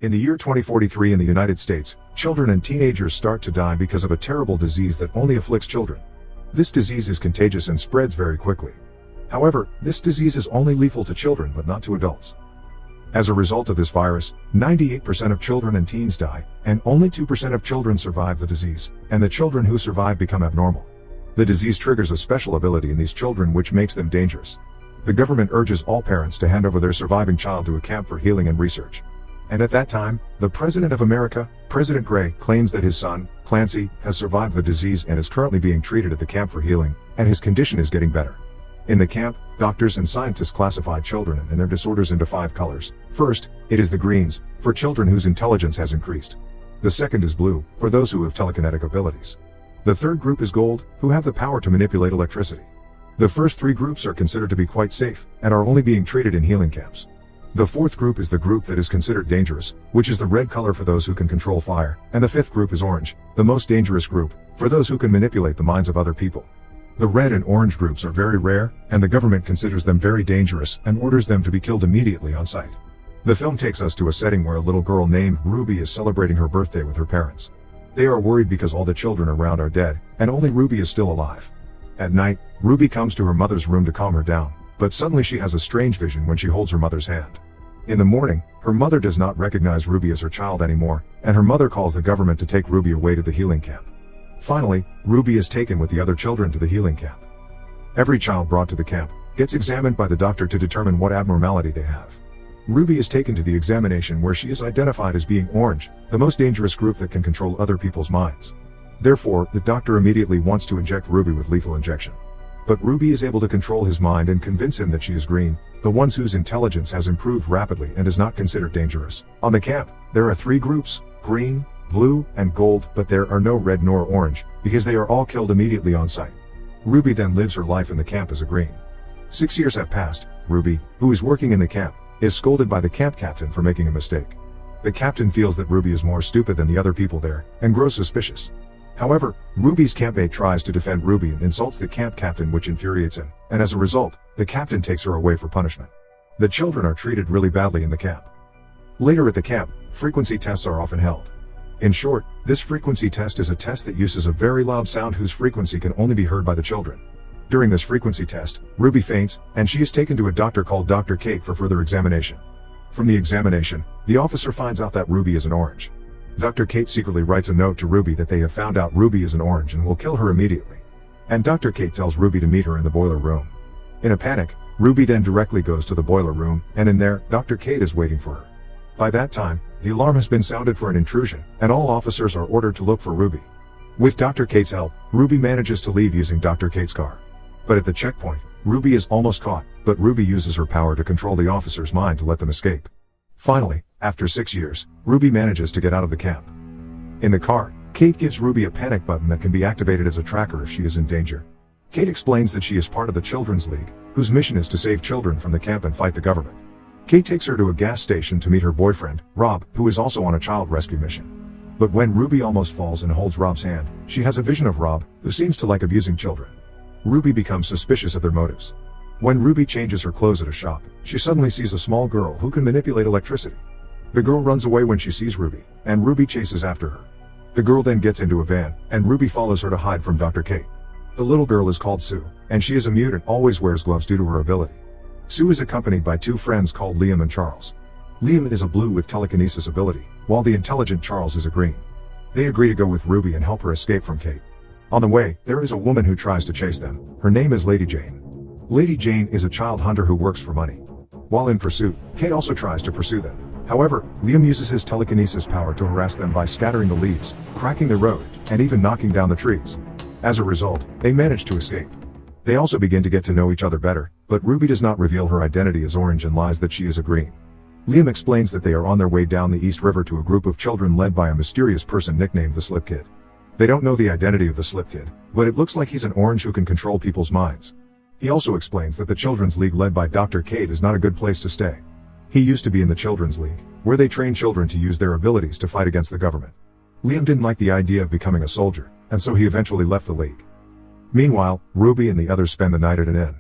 In the year 2043 in the United States, children and teenagers start to die because of a terrible disease that only afflicts children. This disease is contagious and spreads very quickly. However, this disease is only lethal to children but not to adults. As a result of this virus, 98% of children and teens die, and only 2% of children survive the disease, and the children who survive become abnormal. The disease triggers a special ability in these children which makes them dangerous. The government urges all parents to hand over their surviving child to a camp for healing and research. And at that time, the President of America, President Gray, claims that his son, Clancy, has survived the disease and is currently being treated at the camp for healing, and his condition is getting better. In the camp, doctors and scientists classify children and their disorders into 5 colors. First, it is the greens, for children whose intelligence has increased. The second is blue, for those who have telekinetic abilities. The third group is gold, who have the power to manipulate electricity. The first 3 groups are considered to be quite safe, and are only being treated in healing camps. The fourth group is the group that is considered dangerous, which is the red color for those who can control fire, and the fifth group is orange, the most dangerous group, for those who can manipulate the minds of other people. The red and orange groups are very rare, and the government considers them very dangerous and orders them to be killed immediately on sight. The film takes us to a setting where a little girl named Ruby is celebrating her birthday with her parents. They are worried because all the children around are dead, and only Ruby is still alive. At night, Ruby comes to her mother's room to calm her down, but suddenly she has a strange vision when she holds her mother's hand. In the morning, her mother does not recognize Ruby as her child anymore, and her mother calls the government to take Ruby away to the healing camp. Finally, Ruby is taken with the other children to the healing camp. Every child brought to the camp gets examined by the doctor to determine what abnormality they have. Ruby is taken to the examination where she is identified as being orange, the most dangerous group that can control other people's minds. Therefore, the doctor immediately wants to inject Ruby with lethal injection. But Ruby is able to control his mind and convince him that she is green, the ones whose intelligence has improved rapidly and is not considered dangerous. On the camp, there are 3 groups, green, blue, and gold, but there are no red nor orange, because they are all killed immediately on sight. Ruby then lives her life in the camp as a green. 6 years have passed. Ruby, who is working in the camp, is scolded by the camp captain for making a mistake. The captain feels that Ruby is more stupid than the other people there, and grows suspicious. However, Ruby's campmate tries to defend Ruby and insults the camp captain, which infuriates him, and as a result, the captain takes her away for punishment. The children are treated really badly in the camp. Later at the camp, frequency tests are often held. In short, this frequency test is a test that uses a very loud sound whose frequency can only be heard by the children. During this frequency test, Ruby faints, and she is taken to a doctor called Dr. Kate for further examination. From the examination, the officer finds out that Ruby is an orange. Dr. Kate secretly writes a note to Ruby that they have found out Ruby is an orange and will kill her immediately. And Dr. Kate tells Ruby to meet her in the boiler room. In a panic, Ruby then directly goes to the boiler room, and in there, Dr. Kate is waiting for her. By that time, the alarm has been sounded for an intrusion, and all officers are ordered to look for Ruby. With Dr. Kate's help, Ruby manages to leave using Dr. Kate's car. But at the checkpoint, Ruby is almost caught, but Ruby uses her power to control the officer's mind to let them escape. Finally, after 6 years, Ruby manages to get out of the camp. In the car, Kate gives Ruby a panic button that can be activated as a tracker if she is in danger. Kate explains that she is part of the Children's League, whose mission is to save children from the camp and fight the government. Kate takes her to a gas station to meet her boyfriend, Rob, who is also on a child rescue mission. But when Ruby almost falls and holds Rob's hand, she has a vision of Rob, who seems to like abusing children. Ruby becomes suspicious of their motives. When Ruby changes her clothes at a shop, she suddenly sees a small girl who can manipulate electricity. The girl runs away when she sees Ruby, and Ruby chases after her. The girl then gets into a van, and Ruby follows her to hide from Dr. Kate. The little girl is called Sue, and she is a mute and always wears gloves due to her ability. Sue is accompanied by 2 friends called Liam and Charles. Liam is a blue with telekinesis ability, while the intelligent Charles is a green. They agree to go with Ruby and help her escape from Kate. On the way, there is a woman who tries to chase them. Her name is Lady Jane. Lady Jane is a child hunter who works for money. While in pursuit, Kate also tries to pursue them. However, Liam uses his telekinesis power to harass them by scattering the leaves, cracking the road, and even knocking down the trees. As a result, they manage to escape. They also begin to get to know each other better, but Ruby does not reveal her identity as orange and lies that she is a green. Liam explains that they are on their way down the East River to a group of children led by a mysterious person nicknamed the Slip Kid. They don't know the identity of the Slip Kid, but it looks like he's an orange who can control people's minds. He also explains that the Children's League led by Dr. Kate is not a good place to stay. He used to be in the Children's League, where they train children to use their abilities to fight against the government. Liam didn't like the idea of becoming a soldier, and so he eventually left the league. Meanwhile, Ruby and the others spend the night at an inn.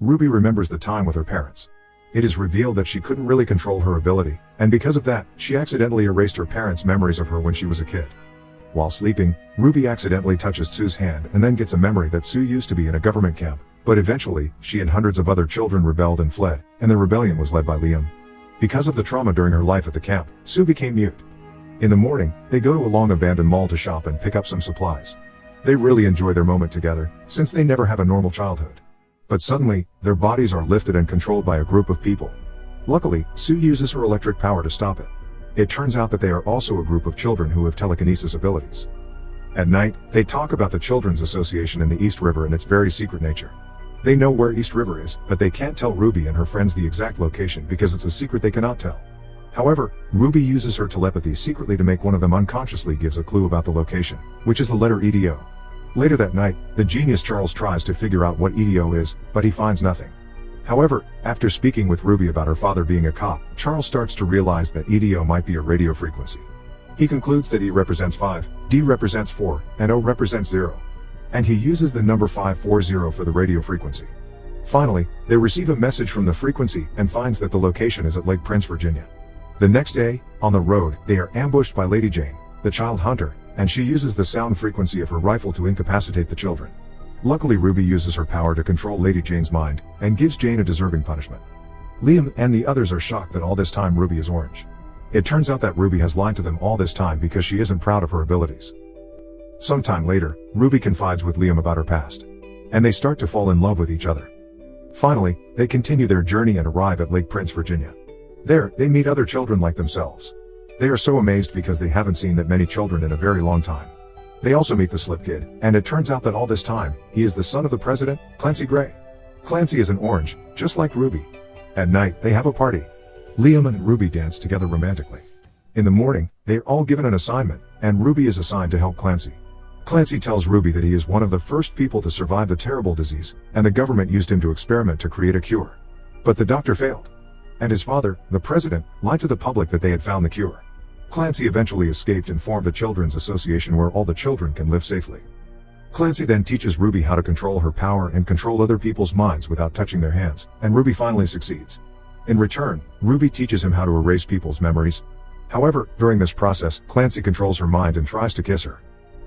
Ruby remembers the time with her parents. It is revealed that she couldn't really control her ability, and because of that, she accidentally erased her parents' memories of her when she was a kid. While sleeping, Ruby accidentally touches Sue's hand and then gets a memory that Sue used to be in a government camp, but eventually, she and hundreds of other children rebelled and fled, and the rebellion was led by Liam. Because of the trauma during her life at the camp, Sue became mute. In the morning, they go to a long-abandoned mall to shop and pick up some supplies. They really enjoy their moment together, since they never have a normal childhood. But suddenly, their bodies are lifted and controlled by a group of people. Luckily, Sue uses her electric power to stop it. It turns out that they are also a group of children who have telekinesis abilities. At night, they talk about the Children's Association in the East River and its very secret nature. They know where East River is, but they can't tell Ruby and her friends the exact location because it's a secret they cannot tell. However, Ruby uses her telepathy secretly to make one of them unconsciously gives a clue about the location, which is the letter EDO. Later that night, the genius Charles tries to figure out what EDO is, but he finds nothing. However, after speaking with Ruby about her father being a cop, Charles starts to realize that EDO might be a radio frequency. He concludes that E represents 5, D represents 4, and O represents 0. And he uses the number 540 for the radio frequency. Finally, they receive a message from the frequency and finds that the location is at Lake Prince, Virginia. The next day, on the road, they are ambushed by Lady Jane, the child hunter, and she uses the sound frequency of her rifle to incapacitate the children. Luckily, Ruby uses her power to control Lady Jane's mind, and gives Jane a deserving punishment. Liam and the others are shocked that all this time Ruby is orange. It turns out that Ruby has lied to them all this time because she isn't proud of her abilities. Sometime later, Ruby confides with Liam about her past. And they start to fall in love with each other. Finally, they continue their journey and arrive at Lake Prince, Virginia. There, they meet other children like themselves. They are so amazed because they haven't seen that many children in a very long time. They also meet the Slip Kid, and it turns out that all this time, he is the son of the president, Clancy Gray. Clancy is an orange, just like Ruby. At night, they have a party. Liam and Ruby dance together romantically. In the morning, they are all given an assignment, and Ruby is assigned to help Clancy. Clancy tells Ruby that he is one of the first people to survive the terrible disease, and the government used him to experiment to create a cure. But the doctor failed. And his father, the president, lied to the public that they had found the cure. Clancy eventually escaped and formed a children's association where all the children can live safely. Clancy then teaches Ruby how to control her power and control other people's minds without touching their hands, and Ruby finally succeeds. In return, Ruby teaches him how to erase people's memories. However, during this process, Clancy controls her mind and tries to kiss her.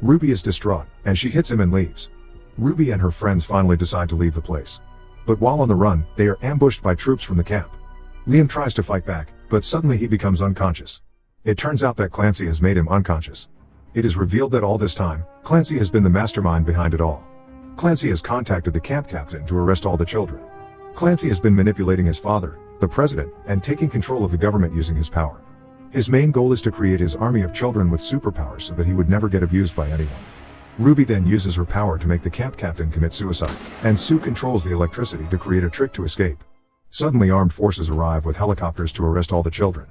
Ruby is distraught, and she hits him and leaves. Ruby and her friends finally decide to leave the place. But while on the run, they are ambushed by troops from the camp. Liam tries to fight back, but suddenly he becomes unconscious. It turns out that Clancy has made him unconscious. It is revealed that all this time, Clancy has been the mastermind behind it all. Clancy has contacted the camp captain to arrest all the children. Clancy has been manipulating his father, the president, and taking control of the government using his power. His main goal is to create his army of children with superpowers so that he would never get abused by anyone. Ruby then uses her power to make the camp captain commit suicide, and Sue controls the electricity to create a trick to escape. Suddenly armed forces arrive with helicopters to arrest all the children.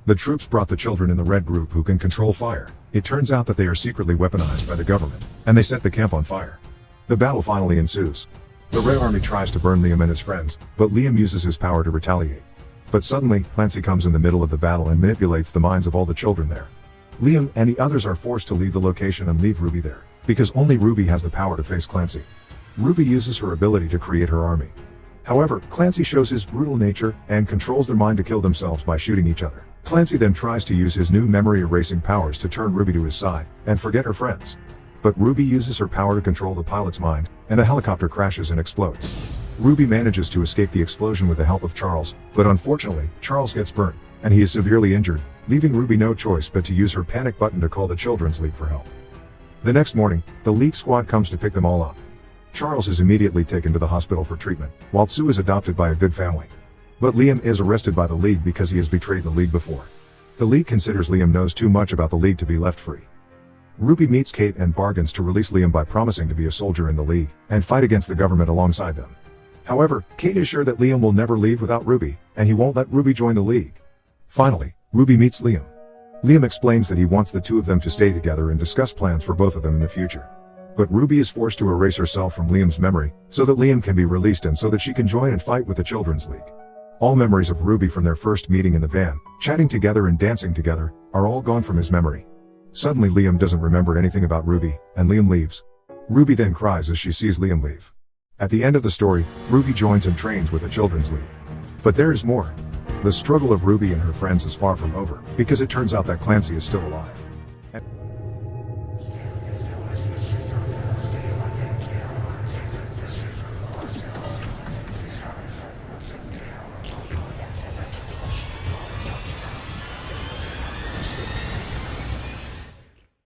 The troops brought the children in the red group who can control fire. It turns out that they are secretly weaponized by the government, and they set the camp on fire. The battle finally ensues. The Red Army tries to burn Liam and his friends, but Liam uses his power to retaliate. But suddenly, Clancy comes in the middle of the battle and manipulates the minds of all the children there. Liam and the others are forced to leave the location and leave Ruby there, because only Ruby has the power to face Clancy. Ruby uses her ability to create her army. However, Clancy shows his brutal nature and controls their mind to kill themselves by shooting each other. Clancy then tries to use his new memory erasing powers to turn Ruby to his side and forget her friends. But Ruby uses her power to control the pilot's mind, and a helicopter crashes and explodes. Ruby manages to escape the explosion with the help of Charles, but unfortunately, Charles gets burned, and he is severely injured, leaving Ruby no choice but to use her panic button to call the Children's League for help. The next morning, the League squad comes to pick them all up. Charles is immediately taken to the hospital for treatment, while Sue is adopted by a good family. But Liam is arrested by the League because he has betrayed the League before. The League considers Liam knows too much about the League to be left free. Ruby meets Kate and bargains to release Liam by promising to be a soldier in the League, and fight against the government alongside them. However, Kate is sure that Liam will never leave without Ruby, and he won't let Ruby join the League. Finally, Ruby meets Liam. Liam explains that he wants the two of them to stay together and discuss plans for both of them in the future. But Ruby is forced to erase herself from Liam's memory, so that Liam can be released and so that she can join and fight with the Children's League. All memories of Ruby from their first meeting in the van, chatting together and dancing together, are all gone from his memory. Suddenly Liam doesn't remember anything about Ruby, and Liam leaves. Ruby then cries as she sees Liam leave. At the end of the story, Ruby joins and trains with the Children's League. But there is more. The struggle of Ruby and her friends is far from over, because it turns out that Clancy is still alive.